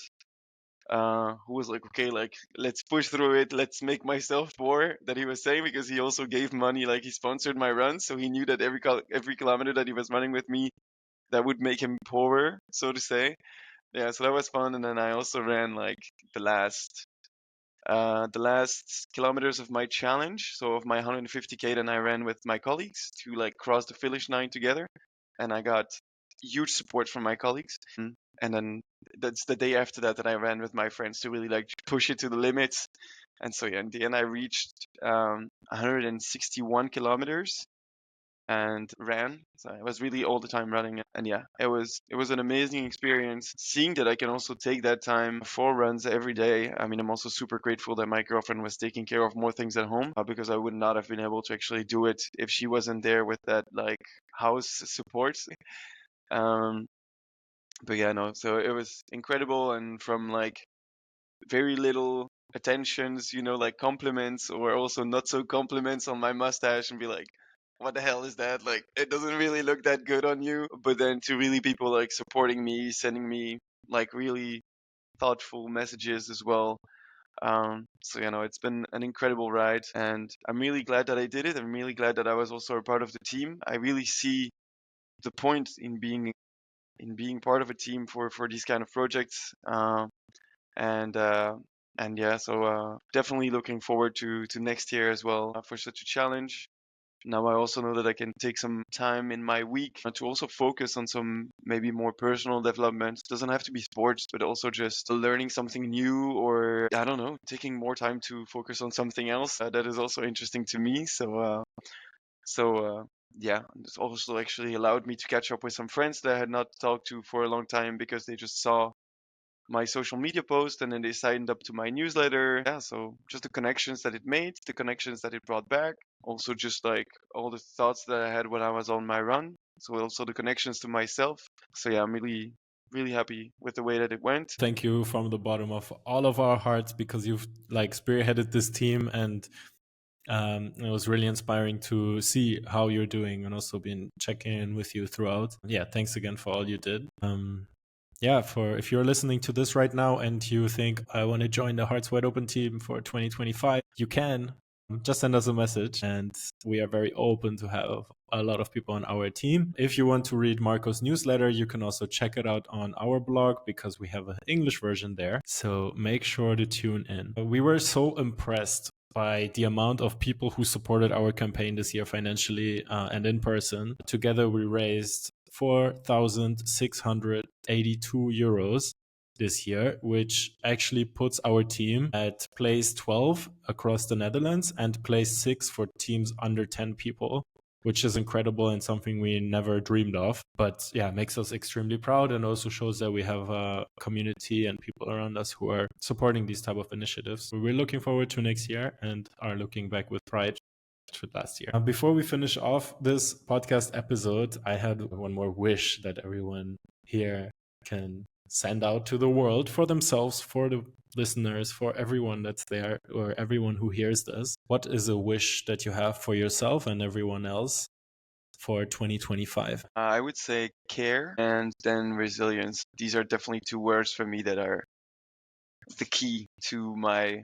who was like, okay, like let's push through it, let's make myself poor, that he was saying, because he also gave money, like he sponsored my run, so he knew that every kilometer that he was running with me, that would make him poorer, so to say. Yeah, so that was fun. And then I also ran like the last the last kilometers of my challenge, so of my 150K, then I ran with my colleagues to like cross the finish line together, and I got huge support from my colleagues. And then that's the day after that that I ran with my friends to really like push it to the limits. And so yeah, in the end I reached 161 kilometers and ran. So I was really all the time running, and yeah, it was an amazing experience seeing that I can also take that time for runs every day. I mean, I'm also super grateful that my girlfriend was taking care of more things at home, because I would not have been able to actually do it if she wasn't there with that like house support. Um, but yeah, no, so it was incredible, and from like very little attentions, like compliments or also not so compliments on my mustache, and be like, what the hell is that? Like, it doesn't really look that good on you. But then to really people like supporting me, sending me like really thoughtful messages as well. So, it's been an incredible ride, and I'm really glad that I did it. I'm really glad that I was also a part of the team. I really see the point in being part of a team for these kind of projects. And and yeah, so definitely looking forward to next year as well, for such a challenge. Now I also know that I can take some time in my week to also focus on some maybe more personal development. It doesn't have to be sports, but also just learning something new, or I don't know, taking more time to focus on something else that is also interesting to me. So yeah, this also actually allowed me to catch up with some friends that I had not talked to for a long time, because they just saw my social media post and then they signed up to my newsletter. Yeah, so just the connections that it made, the connections that it brought back, also just like all the thoughts that I had when I was on my run. So also the connections to myself. So yeah, I'm really, really happy with the way that it went. Thank you from the bottom of all of our hearts, because you've like spearheaded this team, and it was really inspiring to see how you're doing, and also been checking in with you throughout. Yeah, thanks again for all you did. Yeah, for if you're listening to this right now and you think I want to join the Hearts Wide Open team for 2025, you can just send us a message, and we are very open to have a lot of people on our team. If you want to read Marco's newsletter, you can also check it out on our blog, because we have an English version there. So make sure to tune in. We were so impressed by the amount of people who supported our campaign this year financially and in person. Together we raised 4,682 euros this year, which actually puts our team at place 12 across the Netherlands and place 6 for teams under 10 people, which is incredible and something we never dreamed of. But yeah, makes us extremely proud, and also shows that we have a community and people around us who are supporting these type of initiatives. We're looking forward to next year and are looking back with pride to last year. Before we finish off this podcast episode, I had one more wish that everyone here can send out to the world, for themselves, for the listeners, for everyone that's there, or everyone who hears this. What is a wish that you have for yourself and everyone else for 2025? I would say care and then resilience. These are definitely two words for me that are the key to my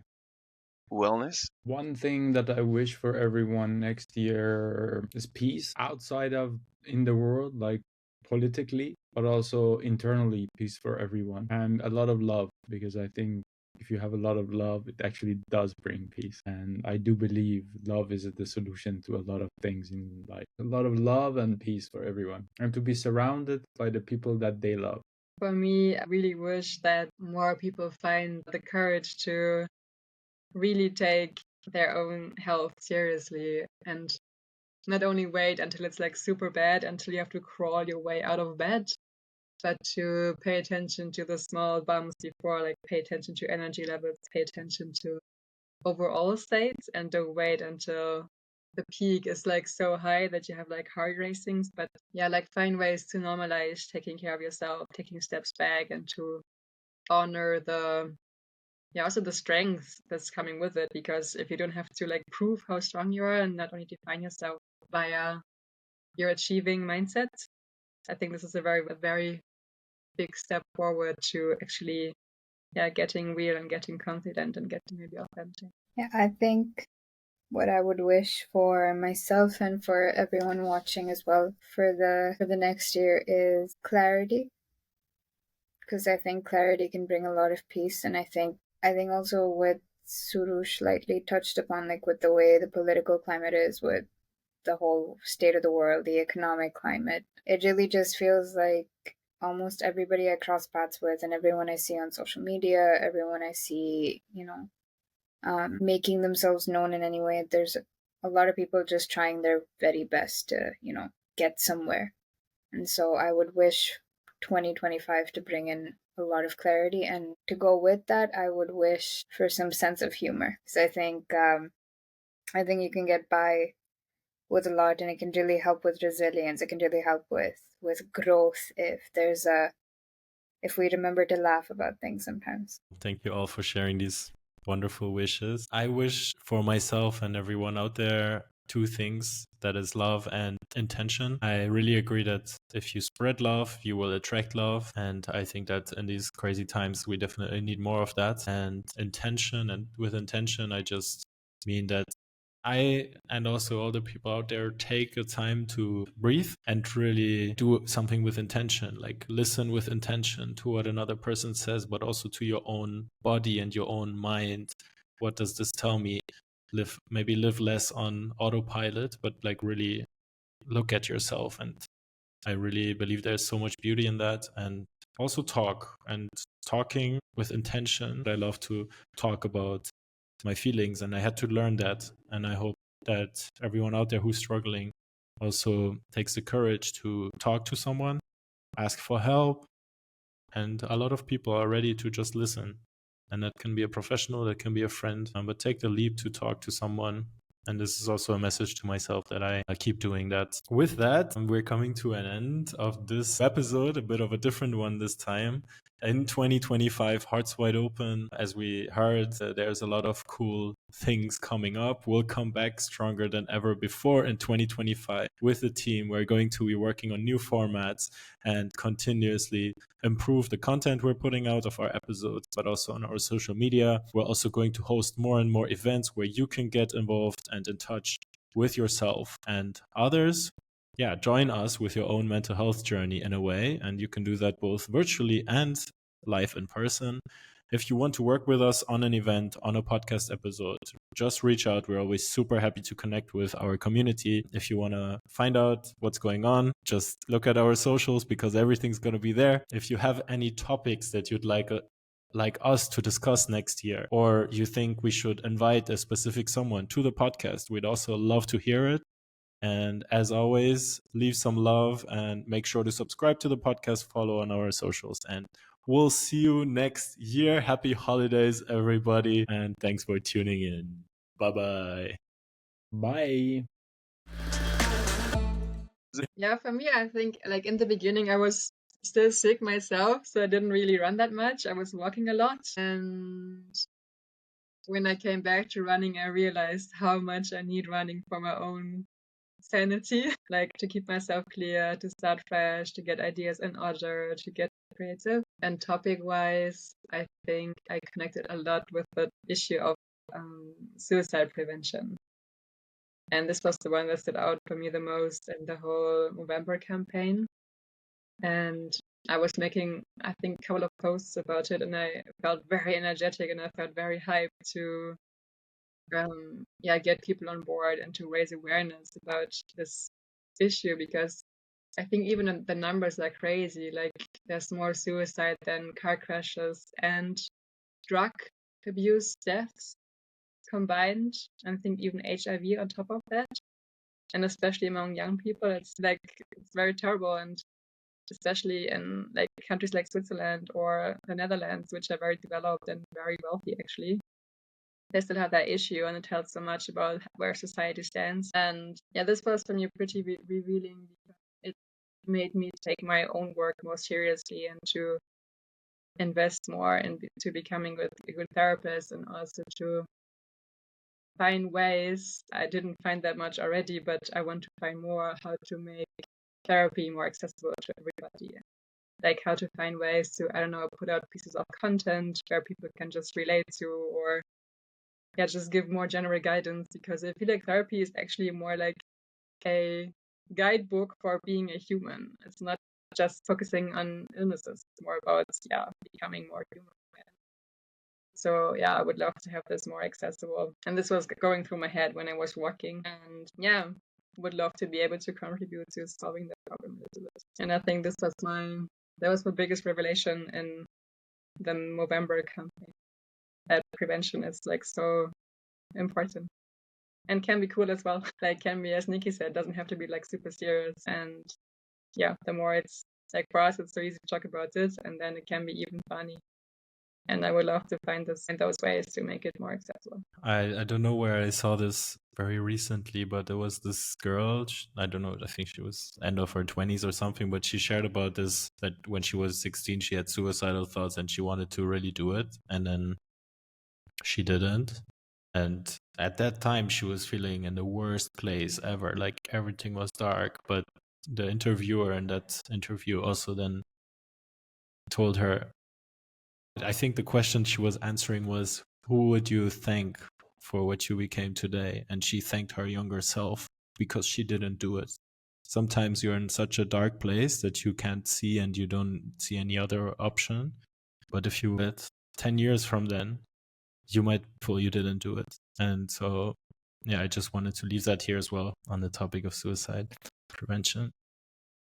wellness. One thing that I wish for everyone next year is peace outside of in the world, like politically, but also internally, peace for everyone, and a lot of love, because I think if you have a lot of love, it actually does bring peace. And I do believe love is the solution to a lot of things in life. A lot of love and peace for everyone, and to be surrounded by the people that they love. For me, I really wish that more people find the courage to really take their own health seriously and not only wait until it's like super bad, until you have to crawl your way out of bed, but to pay attention to the small bumps before, like pay attention to energy levels, pay attention to overall states, and don't wait until the peak is like so high that you have like heart racings. But yeah, like find ways to normalize taking care of yourself, taking steps back, and to honor the also the strength that's coming with it. Because if you don't have to like prove how strong you are and not only define yourself via your achieving mindset, I think this is a very big step forward to actually getting real and getting confident and getting maybe authentic. Yeah, I think what I would wish for myself and for everyone watching as well for the next year is clarity, because I think clarity can bring a lot of peace. And I think also what Surush lightly touched upon, like with the way the political climate is, with the whole state of the world, the economic climate, it really just feels like almost everybody I cross paths with and everyone I see on social media, everyone I see, making themselves known in any way, there's a lot of people just trying their very best to, get somewhere. And so I would wish 2025 to bring in a lot of clarity. And to go with that, I would wish for some sense of humor. Because I think you can get by with a lot, and it can really help with resilience. It can really help with growth if we remember to laugh about things sometimes. Thank you all for sharing these wonderful wishes. I wish for myself and everyone out there two things, that is love and intention. I really agree that if you spread love, you will attract love. And I think that in these crazy times, we definitely need more of that. And intention, and with intention, I just mean that I and also all the people out there take the time to breathe and really do something with intention, like listen with intention to what another person says, but also to your own body and your own mind. What does this tell me? Maybe live less on autopilot, but like really look at yourself. And I really believe there's so much beauty in that. And also talking with intention. I love to talk about my feelings, and I had to learn that. And I hope that everyone out there who's struggling also takes the courage to talk to someone, ask for help. And a lot of people are ready to just listen. And that can be a professional, that can be a friend, but take the leap to talk to someone. And this is also a message to myself that I keep doing that. With that, we're coming to an end of this episode, a bit of a different one this time. In 2025, Hearts Wide Open, as we heard, there's a lot of cool things coming up. We'll come back stronger than ever before in 2025 with the team. We're going to be working on new formats and continuously improve the content we're putting out of our episodes, but also on our social media. We're also going to host more and more events where you can get involved and in touch with yourself and others. Yeah, join us with your own mental health journey in a way, and you can do that both virtually and live in person. If you want to work with us on an event, on a podcast episode, just reach out. We're always super happy to connect with our community. If you want to find out what's going on, just look at our socials because everything's going to be there. If you have any topics that you'd like us to discuss next year, or you think we should invite a specific someone to the podcast, we'd also love to hear it. And as always, leave some love and make sure to subscribe to the podcast, follow on our socials, and we'll see you next year. Happy holidays, everybody. And thanks for tuning in. Bye-bye. Bye. Yeah, for me, I think like in the beginning, I was still sick myself, so I didn't really run that much. I was walking a lot. And when I came back to running, I realized how much I need running for my own sanity, like to keep myself clear, to start fresh, to get ideas in order, to get creative. And topic wise, I think I connected a lot with the issue of suicide prevention. And this was the one that stood out for me the most in the whole Movember campaign. And I was making, I think, a couple of posts about it, and I felt very energetic and I felt very hyped to get people on board and to raise awareness about this issue, because I think even the numbers are crazy. Like there's more suicide than car crashes and drug abuse deaths combined. I think even HIV on top of that. And especially among young people, it's very terrible. And especially in like countries like Switzerland or the Netherlands, which are very developed and very wealthy actually, they still have that issue, and it tells so much about where society stands. And yeah, this was for me pretty revealing. It made me take my own work more seriously and to invest more into becoming a good therapist, and also to find ways. I didn't find that much already, but I want to find more how to make therapy more accessible to everybody. Like how to find ways to, I don't know, put out pieces of content where people can just relate to, or yeah, just give more general guidance, because I feel like therapy is actually more like a guidebook for being a human. It's not just focusing on illnesses. It's more about becoming more human. So yeah, I would love to have this more accessible. And this was going through my head when I was walking. And yeah, would love to be able to contribute to solving the problem a little bit. And I think that was my biggest revelation in the Movember campaign. That prevention is like so important. And can be cool as well. Like can be, as Nikki said, doesn't have to be like super serious. And yeah, the more it's like for us, it's so easy to talk about it, and then it can be even funny. And I would love to find those ways to make it more accessible. I don't know where I saw this very recently, but there was this girl, I don't know, I think she was end of her 20s or something, but she shared about this, that when she was 16, she had suicidal thoughts and she wanted to really do it. And then she didn't. And at that time, she was feeling in the worst place ever. Like everything was dark. But the interviewer in that interview also then told her, I think the question she was answering was, who would you thank for what you became today? And she thanked her younger self because she didn't do it. Sometimes you're in such a dark place that you can't see and you don't see any other option. But if you wait 10 years from then, you might feel you didn't do it. And so, yeah, I just wanted to leave that here as well on the topic of suicide prevention.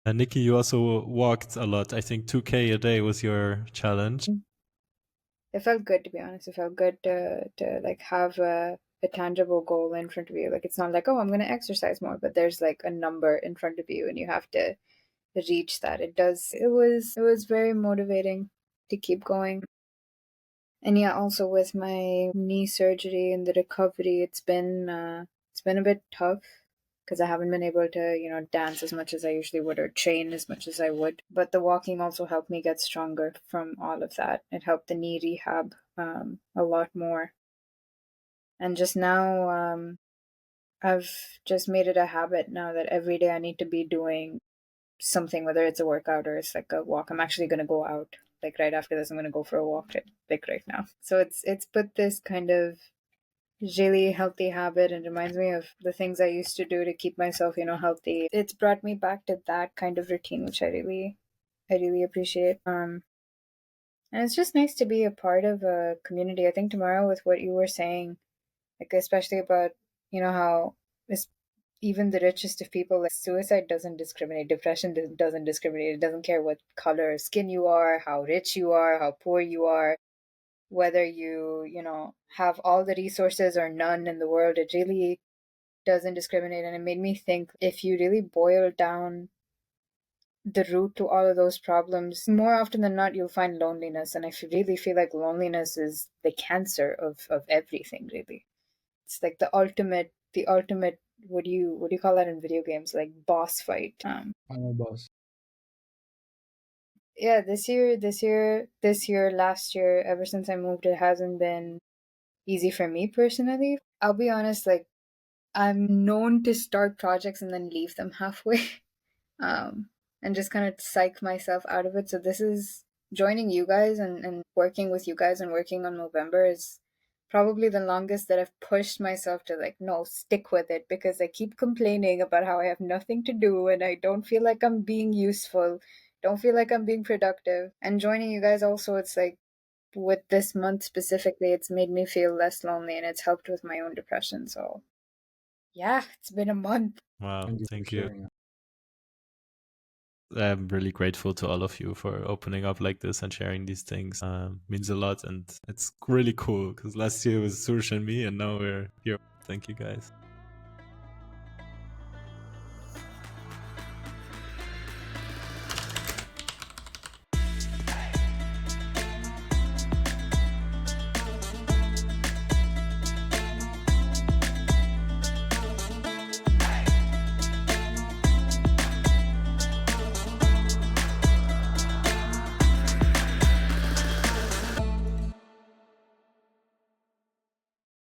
And Nikki, you also walked a lot. I think 2K a day was your challenge. It felt good, to be honest. It felt good to like have a tangible goal in front of you. Like it's not like, oh, I'm going to exercise more, but there's like a number in front of you and you have to reach that. It was very motivating to keep going. And yeah, also with my knee surgery and the recovery, it's been a bit tough because I haven't been able to, dance as much as I usually would or train as much as I would. But the walking also helped me get stronger from all of that. It helped the knee rehab a lot more. And just now, I've just made it a habit now that every day I need to be doing something, whether it's a workout or it's like a walk. I'm actually going to go out. Like right after this, I'm going to go for a walk right now. So it's put this kind of really healthy habit and reminds me of the things I used to do to keep myself, healthy. It's brought me back to that kind of routine, which I really appreciate. And it's just nice to be a part of a community. I think tomorrow with what you were saying, like especially about, how it's even the richest of people, like suicide doesn't discriminate, depression doesn't discriminate. It doesn't care what color of skin you are, how rich you are, how poor you are, whether you have all the resources or none in the world. It really doesn't discriminate. And it made me think, if you really boil down the root to all of those problems, more often than not you'll find loneliness. And I really feel like loneliness is the cancer of everything, really. It's like the ultimate what do you call that in video games, like boss fight. Final boss. Yeah, this year, last year, ever since I moved, it hasn't been easy for me personally. I'll be honest, like I'm known to start projects and then leave them halfway. And just kind of psych myself out of it. So this is joining you guys and working with you guys and working on Movember is probably the longest that I've pushed myself to like, no, stick with it, because I keep complaining about how I have nothing to do and I don't feel like I'm being useful, don't feel like I'm being productive. And joining you guys also, it's like with this month specifically, it's made me feel less lonely and it's helped with my own depression. So yeah, it's been a month. Wow, thank you. Sharing. I'm really grateful to all of you for opening up like this and sharing these things. Means a lot, and it's really cool because last year was Suresh and me, and now we're here. Thank you, guys.